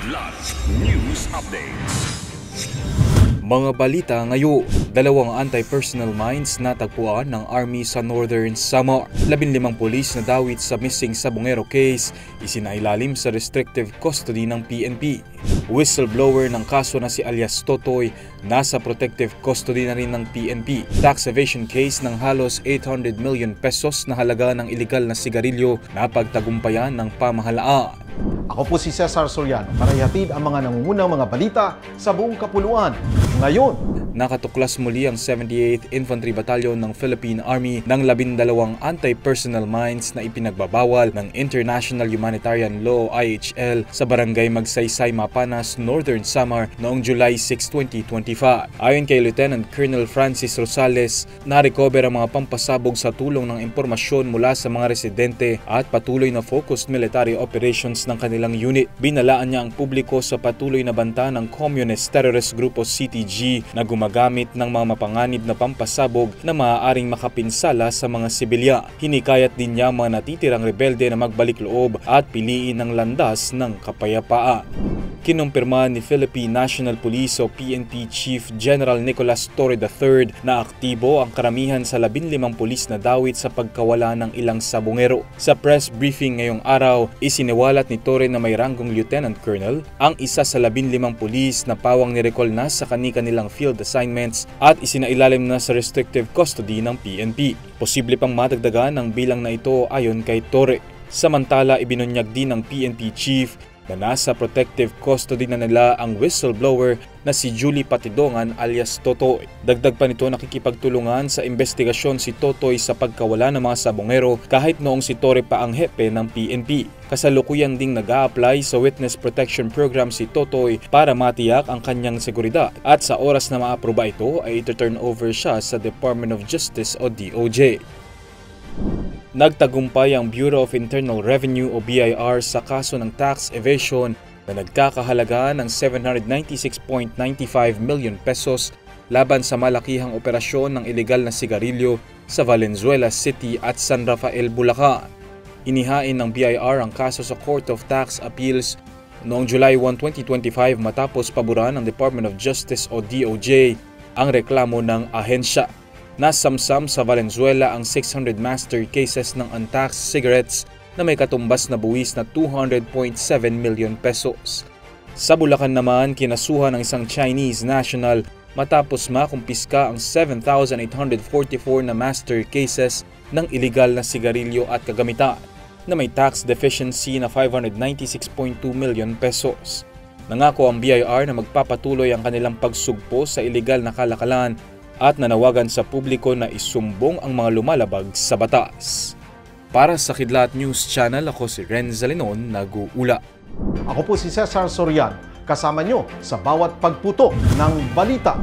Kidlat News Updates. Mga balita ngayon, dalawang anti-personnel mines natagpuan ng Army sa Northern Samar. 15 pulis na dawit sa missing Sabongero case, isinailalim sa restrictive custody ng PNP. Whistleblower ng kaso na si alias Totoy, nasa protective custody na rin ng PNP. Tax evasion case ng halos 800 million pesos na halaga ng iligal na sigarilyo na pagtagumpayan ng pamahalaan. Ako po si Cesar Soriano para ihatid ang mga nangungunang mga balita sa buong kapuluan. Ngayon, nakatuklas muli ang 78th Infantry Battalion ng Philippine Army ng 12 anti-personnel mines na ipinagbabawal ng International Humanitarian Law IHL sa Barangay Magsaysay, Mapanas, Northern Samar noong July 6, 2025. Ayon kay Lieutenant Colonel Francis Rosales, na-recover ang mga pampasabog sa tulong ng impormasyon mula sa mga residente at patuloy na focused military operations ng kanilang unit. Binalaan niya ang publiko sa patuloy na banta ng Communist Terrorist Group o CTG na gumagamit ng mga mapanganib na pampasabog na maaaring makapinsala sa mga sibilya. Hinikayat din niya mga natitirang rebelde na magbalik loob at piliin ang landas ng kapayapaan. Kinumpirma ni Philippine National Police o PNP Chief General Nicolas Torre III na aktibo ang karamihan sa 15 pulis na dawit sa pagkawala ng ilang Sabongero. Sa press briefing ngayong araw, isiniwalat ni Torre na may ranggong Lieutenant Colonel ang isa sa 15 pulis na pawang nirecall na sa kanilang field assignments at isinailalim na sa restrictive custody ng PNP. Posible pang madagdagan ang bilang na ito ayon kay Torre. Samantala, ibinunyag din ng PNP Chief na nasa protective custody na nila ang whistleblower na si Julie Patidongan alias Totoy. Dagdag pa nito, nakikipagtulungan sa investigasyon si Totoy sa pagkawala ng mga Sabongero kahit noong si Torre pa ang hepe ng PNP. Kasalukuyan ding nag-a-apply sa Witness Protection Program si Totoy para matiyak ang kanyang seguridad at sa oras na maaproba ito ay ito-turn over siya sa Department of Justice o DOJ. Nagtagumpay ang Bureau of Internal Revenue o BIR sa kaso ng tax evasion na nagkakahalaga ng 796.95 million pesos laban sa malakihang operasyon ng ilegal na sigarilyo sa Valenzuela City at San Rafael, Bulacan. Inihain ng BIR ang kaso sa Court of Tax Appeals noong July 1, 2025 matapos paboran ng Department of Justice o DOJ ang reklamo ng ahensya. Nasamsam sa Valenzuela ang 600 master cases ng untaxed cigarettes na may katumbas na buwis na 200.7 million pesos. Sa Bulacan naman, kinasuhan ng isang Chinese national matapos makumpiska ang 7,844 na master cases ng iligal na sigarilyo at kagamitan na may tax deficiency na 596.2 million pesos. Nangako ang BIR na magpapatuloy ang kanilang pagsugpo sa iligal na kalakalan at nanawagan sa publiko na isumbong ang mga lumalabag sa batas. Para sa Kidlat News Channel, ako si Renza Lenon, nag-uula. ako po si Cesar Soriano, kasama nyo sa bawat pagputo ng balita.